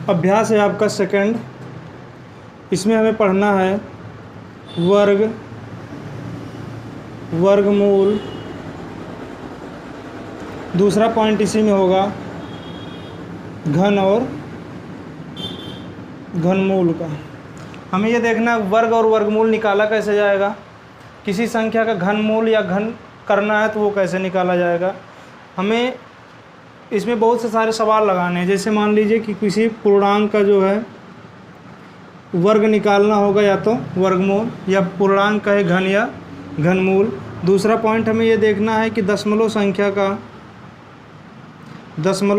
अभ्यास है आपका सेकंड। इसमें हमें पढ़ना है वर्ग, वर्गमूल। दूसरा पॉइंट इसी में होगा घन और घनमूल का। हमें ये देखना वर्ग और वर्गमूल निकाला कैसे जाएगा, किसी संख्या का घनमूल या घन करना है तो वो कैसे निकाला जाएगा। हमें इसमें बहुत से सारे सवाल लगाने हैं। जैसे मान लीजिए कि किसी पूर्णांक का जो है वर्ग निकालना होगा या तो वर्गमूल, या पूर्णांक का है घन या घनमूल। दूसरा पॉइंट हमें ये देखना है कि दशमलव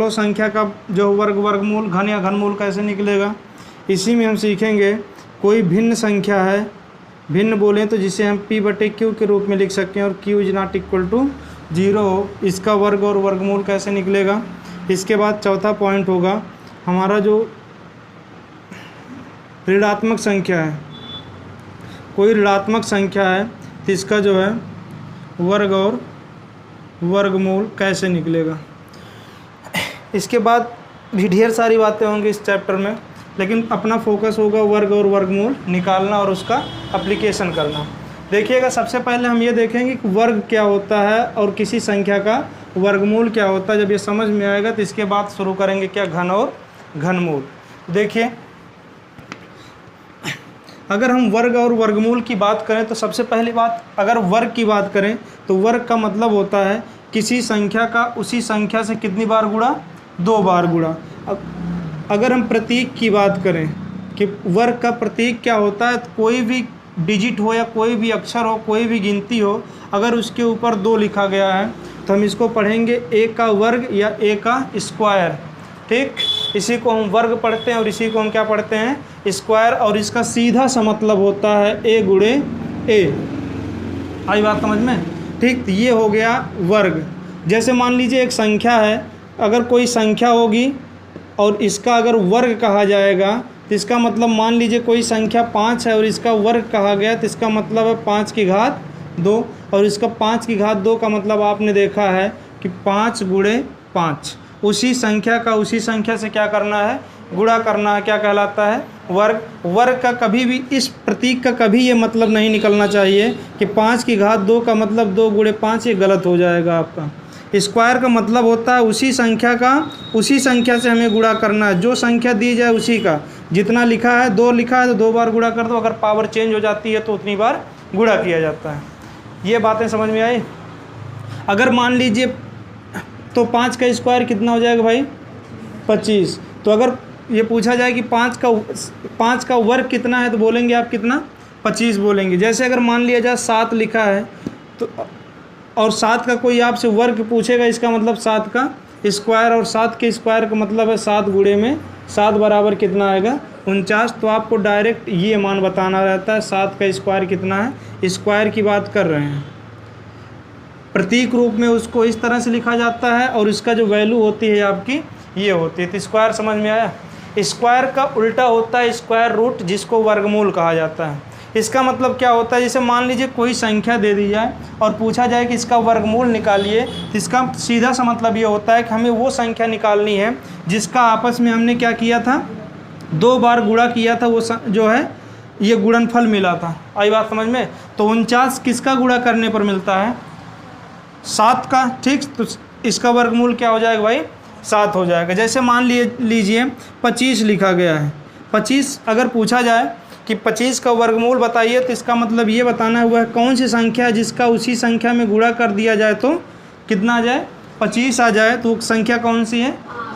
संख्या का जो वर्ग वर्गमूल घन या घनमूल कैसे निकलेगा। इसी में हम सीखेंगे कोई भिन्न संख्या है, भिन्न बोलें तो जिसे हम p/q के रूप में लिख सकते हैं और q is not equal to 0, इसका वर्ग और वर्गमूल कैसे निकलेगा। इसके बाद चौथा पॉइंट होगा हमारा जो ऋणात्मक संख्या है, कोई ऋणात्मक संख्या है तो इसका जो है वर्ग और वर्गमूल कैसे निकलेगा। इसके बाद भी ढेर सारी बातें होंगी इस चैप्टर में, लेकिन अपना फोकस होगा वर्ग और वर्गमूल निकालना और उसका एप्लीकेशन करना। देखिएगा, सबसे पहले हम ये देखेंगे कि वर्ग क्या होता है और किसी संख्या का वर्गमूल क्या होता है। जब ये समझ में आएगा तो इसके बाद शुरू करेंगे क्या घन और घनमूल। देखिए, अगर हम वर्ग और वर्गमूल की बात करें तो सबसे पहली बात, अगर वर्ग की बात करें तो वर्ग का मतलब होता है किसी संख्या का उसी संख्या से कितनी बार गुणा, 2 बार गुणा। अगर हम प्रतीक की बात करें कि वर्ग का प्रतीक क्या होता है, तो कोई भी डिजिट हो या कोई भी अक्षर हो, कोई भी गिनती हो, अगर उसके ऊपर 2 लिखा गया है तो हम इसको पढ़ेंगे a का वर्ग या a का स्क्वायर। ठीक, इसी को हम वर्ग पढ़ते हैं और इसी को हम क्या पढ़ते हैं, स्क्वायर। और इसका सीधा सा मतलब होता है a गुणे a। आई बात समझ में। ठीक, तो ये हो गया वर्ग। जैसे मान लीजिए एक संख्या है, अगर कोई संख्या होगी और इसका अगर वर्ग कहा जाएगा तो इसका मतलब, मान लीजिए कोई संख्या 5 है और इसका वर्ग कहा गया तो इसका मतलब है 5 की घात 2। और इसका 5 की घात 2 का मतलब आपने देखा है कि 5 गुणे 5। उसी संख्या का उसी संख्या से क्या करना है, गुणा करना है, क्या कहलाता है, वर्ग। वर्ग का कभी भी, इस प्रतीक का कभी ये मतलब नहीं निकलना चाहिए कि 5 की घात 2 का मतलब 2 गुणे 5, ये गलत हो जाएगा आपका। स्क्वायर का मतलब होता है उसी संख्या का उसी संख्या से हमें गुणा करना है, जो संख्या दी जाए उसी का। जितना लिखा है, 2 लिखा है तो 2 बार गुणा कर दो, अगर पावर चेंज हो जाती है तो उतनी बार गुणा किया जाता है। ये बातें समझ में आई। अगर मान लीजिए तो 5 का स्क्वायर कितना हो जाएगा भाई, 25। तो अगर ये पूछा जाए कि 5 का वर्ग कितना है तो बोलेंगे आप कितना, 25 बोलेंगे। जैसे अगर मान लिया जाए 7 लिखा है तो, और 7 का कोई आपसे वर्ग पूछेगा, इसका मतलब 7 का स्क्वायर, और 7 के स्क्वायर का मतलब है 7 गुणे में 7 बराबर कितना आएगा, 49। तो आपको डायरेक्ट ये मान बताना रहता है 7 का स्क्वायर कितना है। स्क्वायर की बात कर रहे हैं, प्रतीक रूप में उसको इस तरह से लिखा जाता है और इसका जो वैल्यू होती है आपकी ये होती है। तो स्क्वायर समझ में आया। स्क्वायर का उल्टा होता है स्क्वायर रूट, जिसको वर्गमूल कहा जाता है। इसका मतलब क्या होता है, जैसे मान लीजिए कोई संख्या दे दी जाए और पूछा जाए कि इसका वर्गमूल निकालिए, तो इसका सीधा सा मतलब ये होता है कि हमें वो संख्या निकालनी है जिसका आपस में हमने क्या किया था, 2 बार गुणा किया था, वो जो है ये गुणनफल मिला था। आई बात समझ में। तो 49 किसका गुणा करने पर मिलता है, 7 का। ठीक, तो इसका वर्गमूल क्या हो जाएगा भाई, 7 हो जाएगा। जैसे मान लीजिए 25 लिखा गया है, 25 अगर पूछा जाए कि 25 का वर्गमूल बताइए, तो इसका मतलब ये बताना हुआ है कौन सी संख्या है जिसका उसी संख्या में गुणा कर दिया जाए तो कितना आ जाए, 25 आ जाए। तो संख्या कौन सी है,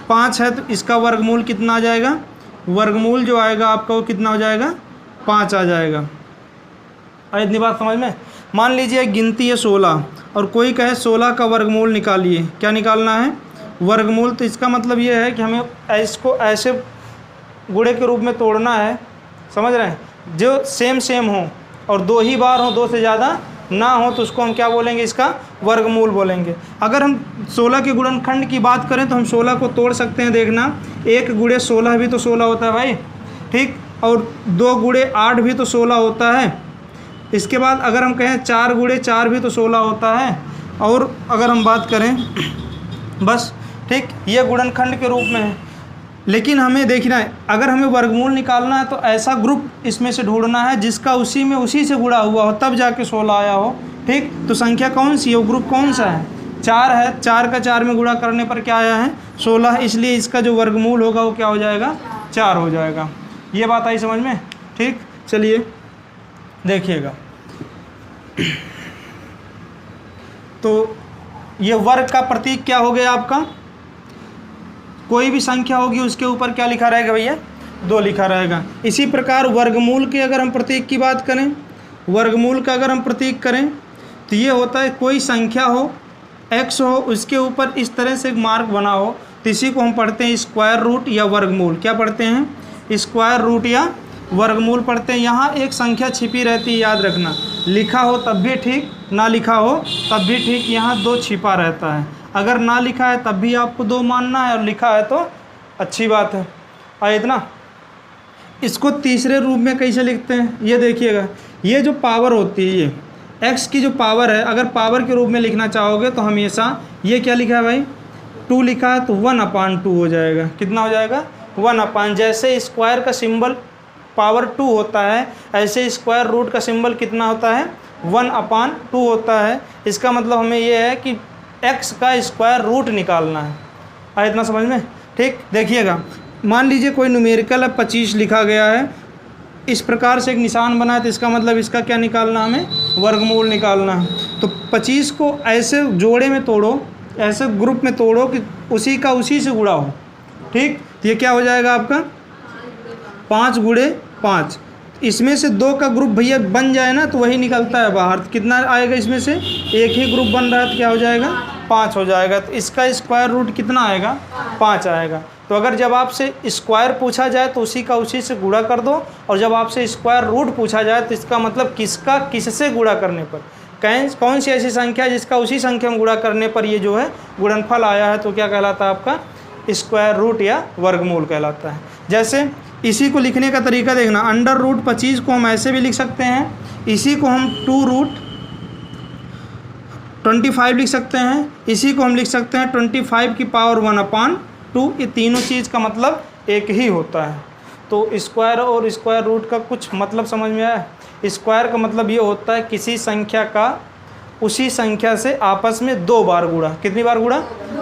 5 है, तो इसका वर्गमूल कितना आ जाएगा, वर्गमूल जो आएगा आपका वो कितना हो जाएगा, 5 आ जाएगा। इतनी बात समझ में। मान लीजिए गिनती है 16 और कोई कहे 16 का वर्गमूल निकालिए, क्या निकालना है, वर्गमूल। तो इसका मतलब ये है कि हमें इसको ऐसे गुणे के रूप में तोड़ना है, समझ रहे हैं, जो सेम हो और 2 ही बार हो, 2 से ज़्यादा ना हो, तो उसको हम क्या बोलेंगे, इसका वर्गमूल बोलेंगे। अगर हम 16 के गुणनखंड की बात करें तो हम 16 को तोड़ सकते हैं। देखना, 1 गुणे 16 भी तो 16 होता है भाई, ठीक, और 2 गुणे 8 भी तो 16 होता है। इसके बाद अगर हम कहें 4 गुणे 4 भी तो 16 होता है। और अगर हम बात करें बस, ठीक, ये गुणनखंड के रूप में है। लेकिन हमें देखना है, अगर हमें वर्गमूल निकालना है तो ऐसा ग्रुप इसमें से ढूंढना है जिसका उसी से गुणा हुआ हो, तब जाके 16 आया हो। ठीक, तो संख्या कौन सी है, वो ग्रुप कौन सा है, 4 है। 4 का 4 में गुणा करने पर क्या आया है, 16, इसलिए इसका जो वर्गमूल होगा वो क्या हो जाएगा, 4 हो जाएगा। ये बात आई समझ में। ठीक, चलिए देखिएगा। तो ये वर्ग का प्रतीक क्या हो गया आपका, कोई भी संख्या होगी उसके ऊपर क्या लिखा रहेगा भैया, 2 लिखा रहेगा। इसी प्रकार वर्गमूल के अगर हम प्रतीक की बात करें, वर्गमूल का अगर हम प्रतीक करें तो ये होता है कोई संख्या हो, x हो, उसके ऊपर इस तरह से एक मार्क बना हो, तो इसी को हम पढ़ते हैं स्क्वायर रूट या वर्गमूल। क्या पढ़ते हैं, स्क्वायर रूट या वर्गमूल पढ़ते हैं। यहाँ एक संख्या छिपी रहती है, याद रखना, लिखा हो तब भी ठीक, ना लिखा हो तब भी ठीक, यहाँ 2 छिपा रहता है। अगर ना लिखा है तब भी आपको 2 मानना है, और लिखा है तो अच्छी बात है। आए इतना, इसको तीसरे रूप में कैसे लिखते हैं, ये देखिएगा। ये जो पावर होती है, ये x की जो पावर है, अगर पावर के रूप में लिखना चाहोगे तो हमेशा ये क्या लिखा है भाई, 2 लिखा है तो 1/2 हो जाएगा। कितना हो जाएगा, 1/, जैसे स्क्वायर का सिंबल पावर 2 होता है, ऐसे स्क्वायर रूट का सिंबल कितना होता है, 1/2 होता है। इसका मतलब हमें ये है कि x का स्क्वायर रूट निकालना है। आया इतना समझ में। ठीक, देखिएगा, मान लीजिए कोई न्यूमेरिकल है, 25 लिखा गया है, इस प्रकार से एक निशान बना है, तो इसका मतलब इसका क्या निकालना, हमें वर्गमूल निकालना है। तो 25 को ऐसे जोड़े में तोड़ो, ऐसे ग्रुप में तोड़ो कि उसी का उसी से गुणा हो। ठीक, तो ये क्या हो जाएगा आपका, 5 × 5। इसमें से 2 का ग्रुप भैया बन जाए ना तो वही निकलता है बाहर। तो कितना आएगा, इसमें से एक ही ग्रुप बन रहा है तो क्या हो जाएगा, 5 हो जाएगा। तो इसका स्क्वायर रूट कितना आएगा, 5 आएगा। तो अगर जब आपसे स्क्वायर पूछा जाए तो उसी का उसी से गुणा कर दो, और जब आपसे स्क्वायर रूट पूछा जाए तो इसका मतलब किसका किससे गुणा करने पर, कौन सी ऐसी संख्या जिसका उसी संख्या में गुणा करने पर ये जो है गुणनफल आया है, तो क्या कहलाता है आपका, स्क्वायर रूट या वर्गमूल कहलाता है। जैसे इसी को लिखने का तरीका देखना, √25 को हम ऐसे भी लिख सकते हैं, इसी को हम 2√25 लिख सकते हैं, इसी को हम लिख सकते हैं 25 की पावर 1/2। ये तीनों चीज़ का मतलब एक ही होता है। तो स्क्वायर और स्क्वायर रूट का कुछ मतलब समझ में आया। स्क्वायर का मतलब ये होता है किसी संख्या का उसी संख्या से आपस में 2 बार गुणा। कितनी बार गुणा,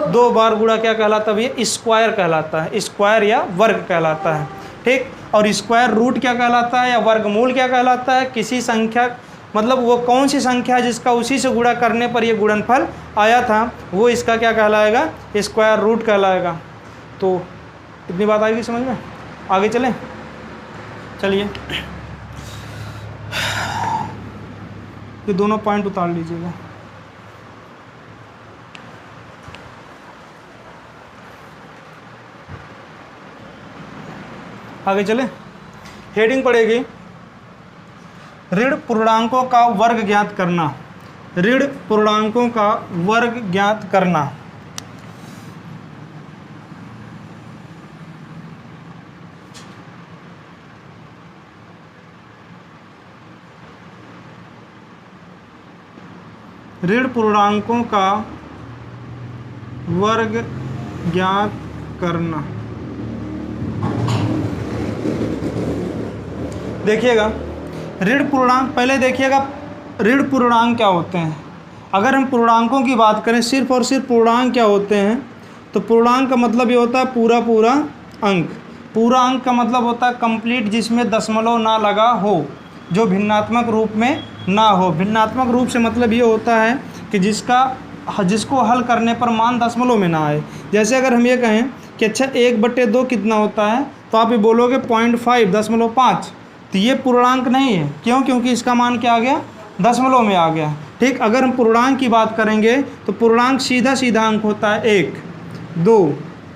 2 बार गुणा क्या कहलाता है, ये स्क्वायर कहलाता है, स्क्वायर या वर्ग कहलाता है। ठीक, और स्क्वायर रूट क्या कहलाता है या वर्गमूल क्या कहलाता है, किसी संख्या मतलब वो कौन सी संख्या है जिसका उसी से गुणा करने पर ये गुणनफल आया था, वो इसका क्या कहलाएगा, स्क्वायर रूट कहलाएगा। तो इतनी बात आएगी समझ में। आगे चलें, चलिए ये दोनों पॉइंट उतार लीजिएगा। आगे चलें, हेडिंग पड़ेगी ऋण पूर्णांकों का वर्ग ज्ञात करना। ऋण पूर्णांकों का वर्ग ज्ञात करना। ऋण पूर्णांकों का वर्ग ज्ञात करना। देखिएगा, ऋण पूर्णांक पहले देखिएगा, ऋण पूर्णांक क्या होते हैं। अगर हम पूर्णांकों की बात करें, सिर्फ और सिर्फ पूर्णांक क्या होते हैं, तो पूर्णांक का मतलब ये होता है पूरा पूरा अंक। पूरा अंक का मतलब होता है कंप्लीट, जिसमें दशमलव ना लगा हो, जो भिन्नात्मक रूप में ना हो। भिन्नात्मक रूप से मतलब ये होता है कि जिसको हल करने पर मान दशमलव में ना आए। जैसे अगर हम ये कहें कि अच्छा 1/2 कितना होता है, तो आप ये बोलोगे 0.5 0.5, तो ये पूर्णांक नहीं है। क्यों, क्योंकि इसका मान क्या आ गया, दशमलव में आ गया। ठीक, अगर हम पूर्णांक की बात करेंगे तो पूर्णांक सीधा सीधा अंक होता है 1 2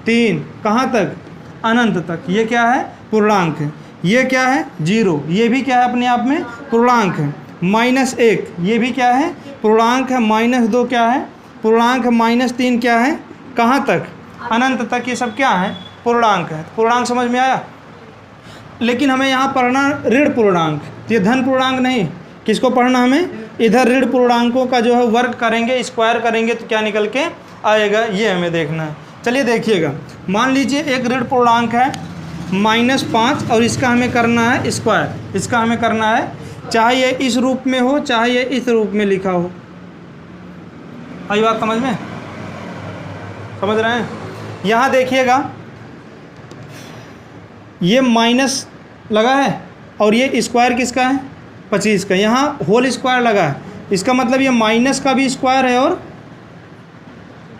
3, कहाँ तक, अनंत तक। ये क्या है, पूर्णांक है। ये क्या है, 0, ये भी क्या है, अपने आप में पूर्णांक है। -1 ये भी क्या है, पूर्णांक है। -2 क्या है, पूर्णांक है। -3 क्या है, कहाँ तक, अनंत तक। ये सब क्या है, पूर्णांक है। पूर्णांक समझ में आया। लेकिन हमें यहाँ पढ़ना ऋण पूर्णांक, ये धन पूर्णांक नहीं। किसको पढ़ना हमें, इधर ऋण पूर्णांकों का जो है वर्ग करेंगे, स्क्वायर करेंगे तो क्या निकल के आएगा, ये हमें देखना है। चलिए देखिएगा, मान लीजिए एक ऋण पूर्णांक है -5 और इसका हमें करना है स्क्वायर, इसका हमें करना है, चाहे ये इस रूप में हो चाहे ये इस रूप में लिखा हो। आई बात समझ में? समझ रहे हैं? यहाँ देखिएगा ये माइनस लगा है और ये स्क्वायर किसका है 25 का, यहाँ होल स्क्वायर लगा है, इसका मतलब ये माइनस का भी स्क्वायर है और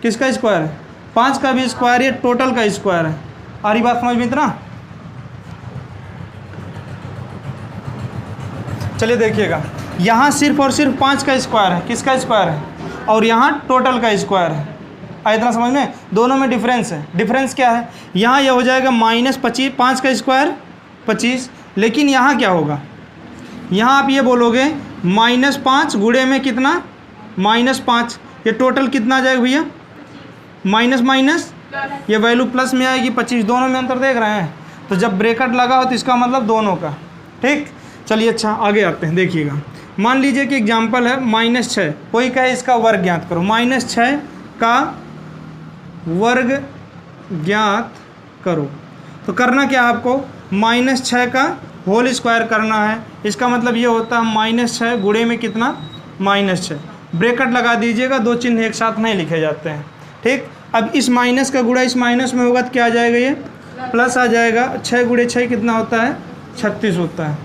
किसका स्क्वायर है 5 का भी स्क्वायर, ये टोटल का स्क्वायर है। आ रही बात समझ में इतना? चलिए देखिएगा, यहाँ सिर्फ और सिर्फ 5 का स्क्वायर है, किसका स्क्वायर है, और यहाँ टोटल का स्क्वायर है। इतना समझ में? दोनों में डिफरेंस है। डिफरेंस क्या है? यहाँ यह हो जाएगा -25, 5 का स्क्वायर 25, लेकिन यहाँ क्या होगा, यहाँ आप ये बोलोगे -5 गुणे में कितना -5, ये टोटल कितना आ जाएगा भैया, माइनस माइनस ये वैल्यू प्लस में आएगी 25, दोनों में अंतर देख रहे हैं? तो जब ब्रैकेट लगा हो तो इसका मतलब दोनों का। ठीक, चलिए अच्छा आगे आते हैं। देखिएगा, मान लीजिए कि एग्जाम्पल है -6, कोई कहे इसका वर्ग ज्ञात करो, -6 का वर्ग ज्ञात करो। तो करना क्या है आपको, -6 का होल स्क्वायर करना है, इसका मतलब ये होता है -6 गुणे में कितना -6, ब्रैकेट लगा दीजिएगा, दो चिन्ह एक साथ नहीं लिखे जाते हैं। ठीक, अब इस माइनस का गुणा इस माइनस में होगा तो क्या आ जाएगा, ये प्लस आ जाएगा। 6 गुणे 6 कितना होता है 36 होता है।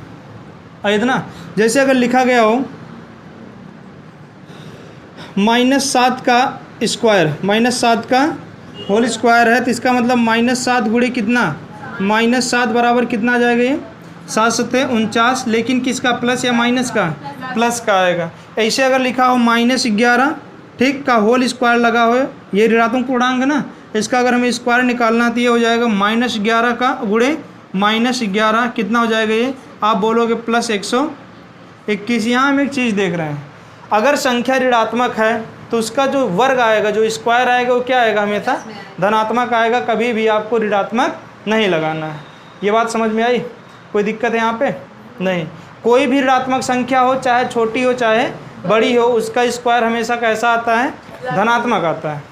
इतना जैसे अगर लिखा गया हो -7 का स्क्वायर, -7 का होल स्क्वायर है, तो इसका मतलब -7 गुणे कितना -7 बराबर कितना आ जाएगा, ये 7 7 49, लेकिन किसका प्लस या माइनस का, प्लस का आएगा। ऐसे अगर लिखा हो -11 ठीक का होल स्क्वायर लगा हो, ये ऋणात्मक पूर्णांक है ना, इसका अगर हमें स्क्वायर निकालना तो ये हो जाएगा -11 का गुणे -11 कितना हो जाएगा, ये आप बोलोगे +121। यहाँ हम एक चीज़ देख रहे हैं, अगर संख्या ऋणात्मक है तो उसका जो वर्ग आएगा, जो स्क्वायर आएगा, वो क्या आएगा, हमेशा धनात्मक आएगा, कभी भी आपको ऋणात्मक नहीं लगाना है। ये बात समझ में आई? कोई दिक्कत है यहाँ पे? नहीं। कोई भी ऋणात्मक संख्या हो, चाहे छोटी हो चाहे बड़ी हो, उसका स्क्वायर हमेशा कैसा आता है, धनात्मक आता है।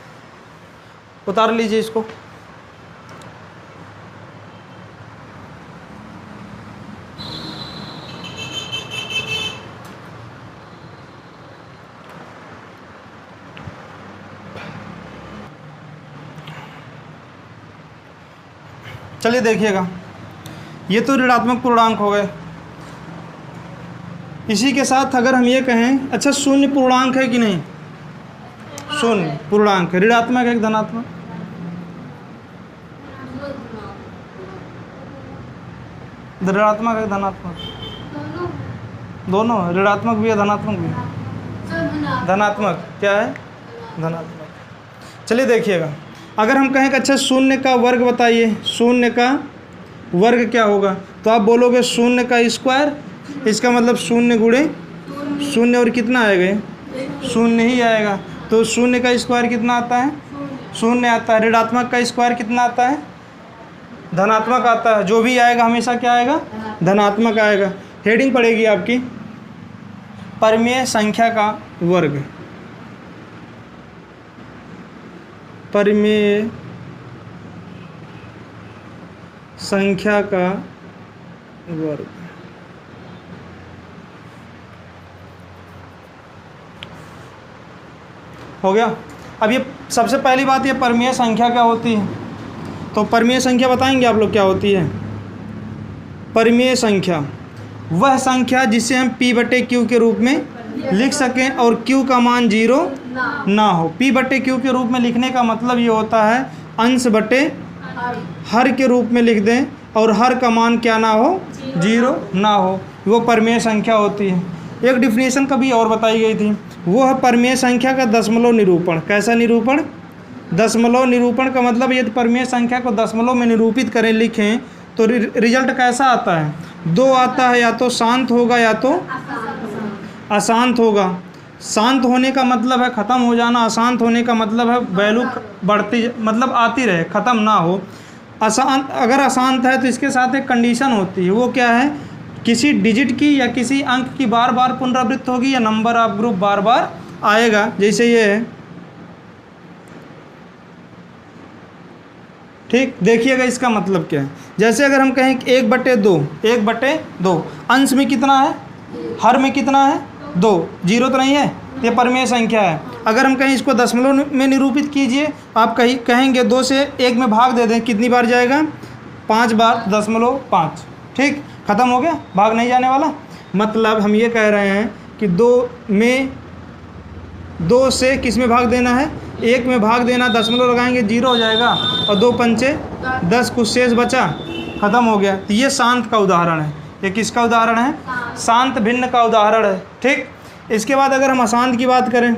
उतार लीजिए इसको। चलिए देखिएगा, ये तो ऋणात्मक पूर्णांक हो गए। इसी के साथ अगर हम ये कहें, अच्छा शून्य पूर्णांक है कि नहीं, शून्य पूर्णांक है, ऋणात्मक है कि धनात्मक, ऋणात्मक है धनात्मक, दोनों, ऋणात्मक भी है धनात्मक भी है, धनात्मक क्या है, धनात्मक। चलिए देखिएगा, अगर हम कहें कि अच्छा शून्य का वर्ग बताइए, शून्य का वर्ग क्या होगा, तो आप बोलोगे शून्य का स्क्वायर, इसका मतलब शून्य गुणे शून्य और कितना आएगा, शून्य ही आएगा। तो शून्य का स्क्वायर कितना आता है, शून्य आता है। ऋणात्मक का स्क्वायर कितना आता है, धनात्मक आता है। जो भी आएगा हमेशा क्या आएगा, धनात्मक आएगा। हेडिंग पड़ेगी आपकी परिमेय संख्या का वर्ग, परिमेय संख्या का वर्ग। हो गया। अब ये सबसे पहली बात, ये परिमेय संख्या क्या होती है, तो परिमेय संख्या बताएंगे आप लोग क्या होती है। परिमेय संख्या वह संख्या जिसे हम p/q के रूप में लिख सकें और q का मान 0 ना हो। p/q के रूप में लिखने का मतलब ये होता है अंश बटे हर के रूप में लिख दें और हर का मान क्या ना हो, 0 ना हो, वो परिमेय संख्या होती है। एक डिफिनेशन कभी और बताई गई थी, वो है परिमेय संख्या का दशमलव निरूपण। कैसा निरूपण, दशमलव निरूपण का मतलब ये परिमेय संख्या को दशमलव में निरूपित करें, लिखें तो रिजल्ट कैसा आता है, 2 आता है, या तो शांत होगा या तो अशांत होगा। शांत होने का मतलब है ख़त्म हो जाना, अशांत होने का मतलब है वैल्यू बढ़ती, मतलब आती रहे, ख़त्म ना हो। अशांत, अगर अशांत है तो इसके साथ एक कंडीशन होती है, वो क्या है, किसी डिजिट की या किसी अंक की बार बार पुनरावृत्ति होगी या नंबर ऑफ ग्रुप बार बार आएगा। जैसे ये है ठीक, देखिएगा इसका मतलब क्या है। जैसे अगर हम कहें कि 1/2, 1/2 अंश में कितना है, हर में कितना है 2, जीरो तो नहीं है, ये परिमेय संख्या है। अगर हम कहें इसको दशमलव में निरूपित कीजिए, आप कहेंगे 2 से 1 में भाग दे दें, कितनी बार जाएगा, 5 बार, 0.5। ठीक, ख़त्म हो गया, भाग नहीं जाने वाला। मतलब हम ये कह रहे हैं कि 2 से किस में भाग देना है, 1 में भाग देना, दशमलव लगाएंगे 0 हो जाएगा, और 2 पंचे 10, कुछ शेष बचा, ख़त्म हो गया। तो ये शांत का उदाहरण है। ये किसका उदाहरण है, शांत भिन्न का उदाहरण है। ठीक, इसके बाद अगर हम अशांत की बात करें,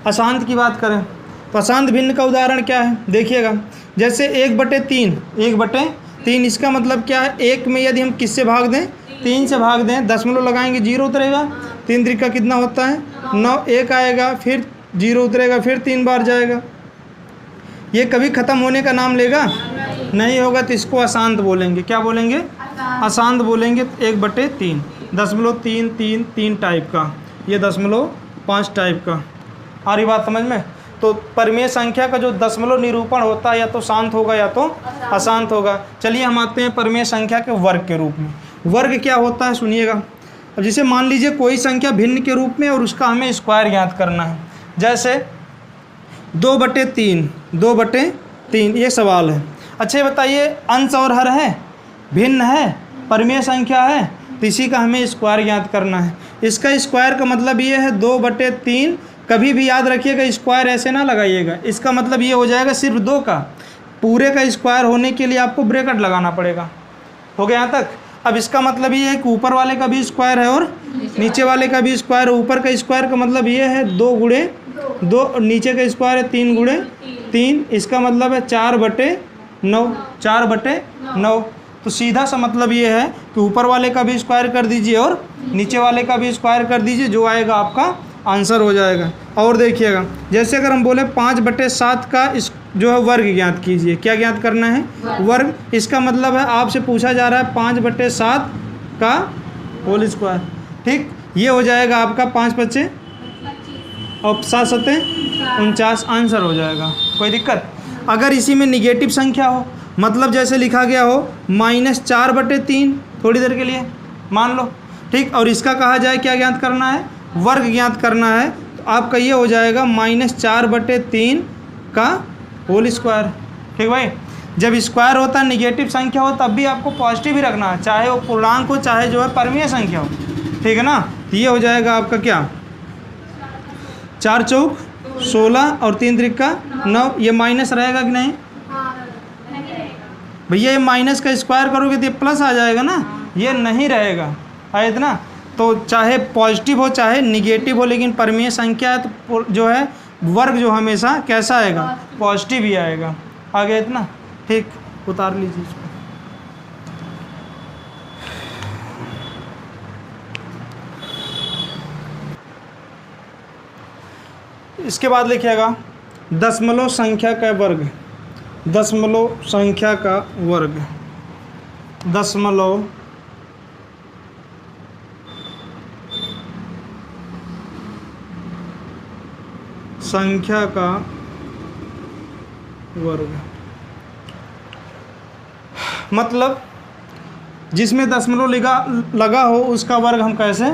अशांत की बात करें तो अशांत भिन्न का उदाहरण क्या है, देखिएगा। जैसे 1/3, 1/3, इसका मतलब क्या है, 1 में यदि हम किससे भाग दें, 3 से भाग दें, दशमलव लगाएंगे 0 उतरेगा, 3 त्रिका कितना होता है 9, 1 आएगा, फिर 0 उतरेगा, फिर 3 बार जाएगा। ये कभी ख़त्म होने का नाम लेगा नहीं होगा, तो इसको अशांत बोलेंगे। क्या बोलेंगे, अशांत बोलेंगे। 1/3, 0.333 टाइप का, ये 0.5 टाइप का। आ रही बात समझ में। तो परिमेय संख्या का जो दशमलव निरूपण होता है या तो शांत होगा या तो अशांत होगा। चलिए हम आते हैं परिमेय संख्या के वर्ग के रूप में। वर्ग क्या होता है सुनिएगा। अब जैसे मान लीजिए कोई संख्या भिन्न के रूप में और उसका हमें स्क्वायर ज्ञात करना है। जैसे 2/3, 2/3 ये सवाल है। अच्छा बताइए, अंश और हर है, भिन्न है, परिमेय संख्या है, तो इसी का हमें स्क्वायर ज्ञात करना है। इसका स्क्वायर का मतलब ये है 2/3। कभी भी याद रखिएगा, स्क्वायर ऐसे ना लगाइएगा, इसका मतलब ये हो जाएगा सिर्फ 2 का। पूरे का स्क्वायर होने के लिए आपको ब्रैकेट लगाना पड़ेगा। हो गया यहाँ तक। अब इसका मतलब ये है कि ऊपर वाले का भी स्क्वायर है और नीचे वाले का भी स्क्वायर है। ऊपर का स्क्वायर का मतलब ये है 2 गुणे 2, और नीचे का स्क्वायर है 3 गुणे 3। इसका मतलब है 4/9, 4/9। तो सीधा सा मतलब ये है कि ऊपर वाले का भी स्क्वायर कर दीजिए और नीचे वाले का भी स्क्वायर कर दीजिए, जो आएगा आपका आंसर हो जाएगा। और देखिएगा, जैसे अगर हम बोले 5/7 का जो है वर्ग ज्ञात कीजिए। क्या ज्ञात करना है, वर्ग। इसका मतलब है आपसे पूछा जा रहा है 5/7 का होल स्क्वायर। ठीक, ये हो जाएगा आपका 5×5 और 7×7 49, आंसर हो जाएगा। कोई दिक्कत। अगर इसी में निगेटिव संख्या हो, मतलब जैसे लिखा गया हो -4/3, थोड़ी देर के लिए मान लो, ठीक, और इसका कहा जाए क्या ज्ञात करना है, वर्ग ज्ञात करना है, तो आपका ये हो जाएगा -4/3 का होल स्क्वायर। ठीक भाई। जब स्क्वायर होता है, निगेटिव संख्या हो, तब भी आपको पॉजिटिव ही रखना है, चाहे वो पूर्णांक हो, चाहे जो है परिमेय संख्या हो। ठीक है ना। तो ये हो जाएगा आपका क्या, 4 चौक 16 और 3 त्रिका 9। ये माइनस रहेगा कि नहीं भैया, ये माइनस का स्क्वायर करोगे तो ये प्लस आ जाएगा ना, ये नहीं रहेगा, है इतना। तो चाहे पॉजिटिव हो चाहे निगेटिव हो, लेकिन परिमेय संख्या है तो जो है वर्ग जो हमेशा कैसा आएगा, पॉजिटिव ही आएगा। आ गया इतना। ठीक, उतार लीजिए इसको। इसके बाद लिखिएगा दशमलव संख्या का वर्ग, दशमलव संख्या का वर्ग, दशमलव संख्या का वर्ग। मतलब जिसमें दशमलव लगा हो उसका वर्ग हम कैसे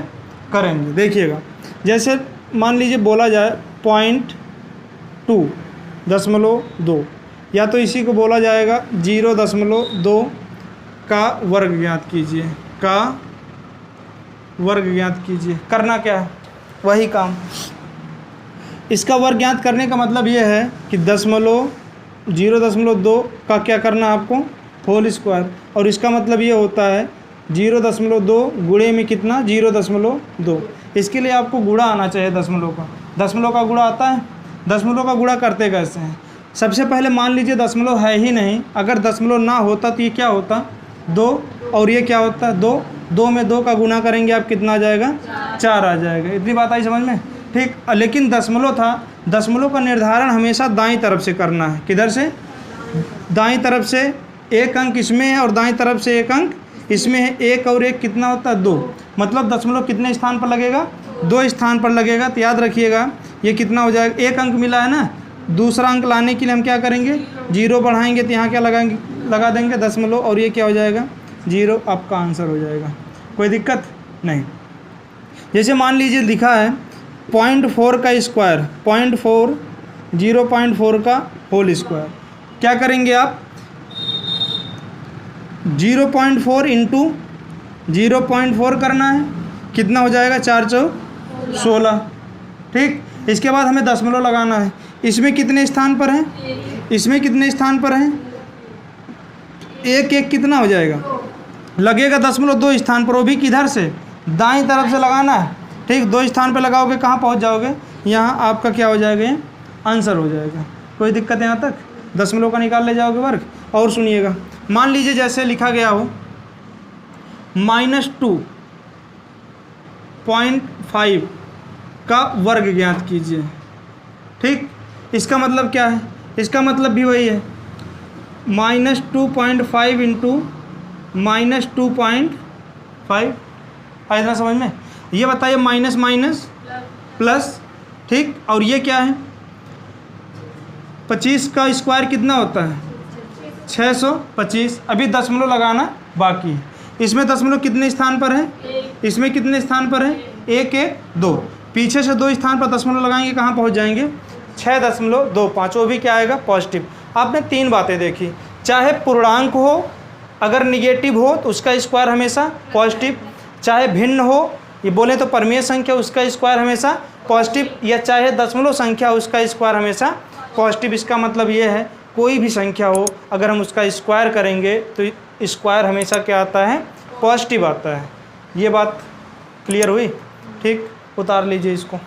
करेंगे, देखिएगा। जैसे मान लीजिए बोला जाए 0.2, या तो इसी को बोला जाएगा 0.2 का वर्ग ज्ञात कीजिए, का वर्ग ज्ञात कीजिए। करना क्या है, वही काम। इसका वर्ग ज्ञात करने का मतलब ये है कि 0.2 का क्या करना है आपको, होल स्क्वायर। और इसका मतलब ये होता है 0.2 गुणे में कितना, 0.2। इसके लिए आपको गुणा आना चाहिए दशमलव का। दशमलव का गुणा आता है। दशमलव का गुणा करते कैसे हैं, सबसे पहले मान लीजिए दशमलव है ही नहीं। अगर दशमलव ना होता तो ये क्या होता, 2, और ये क्या होता है 2। 2 में 2 का गुणा करेंगे आप कितना आ जाएगा, 4 आ जाएगा। इतनी बात आई समझ में। ठीक, लेकिन दशमलव था, दशमलव का निर्धारण हमेशा दाईं तरफ से करना है। किधर से, दाईं तरफ से। एक अंक इसमें है और दाईं तरफ से एक अंक इसमें है। 1 और 1 कितना होता है, 2। मतलब दशमलव कितने स्थान पर लगेगा, 2 स्थान पर लगेगा। तो याद रखिएगा ये कितना हो जाएगा, एक अंक मिला है ना, दूसरा अंक लाने के लिए हम क्या करेंगे, 0 बढ़ाएंगे तो यहाँ क्या लगाएंगे, लगा देंगे दशमलव, और ये क्या हो जाएगा 0, आपका आंसर हो जाएगा। कोई दिक्कत नहीं। जैसे मान लीजिए लिखा है 0.4 का स्क्वायर, 0.4 0.4 का होल स्क्वायर, क्या करेंगे आप 0.4 इंटू 0.4 करना है, कितना हो जाएगा 4 चौक 16। ठीक, इसके बाद हमें दशमलव लगाना है। इसमें कितने स्थान पर हैं, इसमें कितने स्थान पर हैं, एक एक कितना हो जाएगा, लगेगा दशमलव 2 स्थान पर, वो भी किधर से, दाईं तरफ से लगाना है। ठीक, 2 स्थान पर लगाओगे कहाँ पहुँच जाओगे, यहाँ आपका क्या हो जाएगा, ये आंसर हो जाएगा। कोई दिक्कत यहाँ तक, दशमलव का निकाल ले जाओगे वर्ग। और सुनिएगा, मान लीजिए जैसे लिखा गया हो -2.5 का वर्ग ज्ञात कीजिए। ठीक, इसका मतलब क्या है, इसका मतलब भी वही है -2.5 इंटू -2.5, आया इतना समझ में। ये बताइए माइनस माइनस प्लस। ठीक, और ये क्या है 25 का स्क्वायर कितना होता है 625। अभी दशमलव लगाना बाकी है। इसमें दशमलव कितने स्थान पर है, इसमें कितने स्थान पर है, 1 1 2, पीछे से 2 स्थान पर दशमलव लगाएंगे कहाँ पहुँच जाएंगे 6.25, वो भी क्या आएगा पॉजिटिव। आपने 3 बातें देखी, चाहे पूर्णांक हो, अगर निगेटिव हो तो उसका स्क्वायर हमेशा पॉजिटिव, चाहे भिन्न हो, ये बोले तो परमेय संख्या, उसका स्क्वायर हमेशा पॉजिटिव, या चाहे दशमलव संख्या उसका स्क्वायर हमेशा पॉजिटिव। इसका मतलब ये है कोई भी संख्या हो अगर हम उसका स्क्वायर करेंगे तो स्क्वायर हमेशा क्या आता है, पॉजिटिव आता है। ये बात क्लियर हुई। ठीक, उतार लीजिए इसको।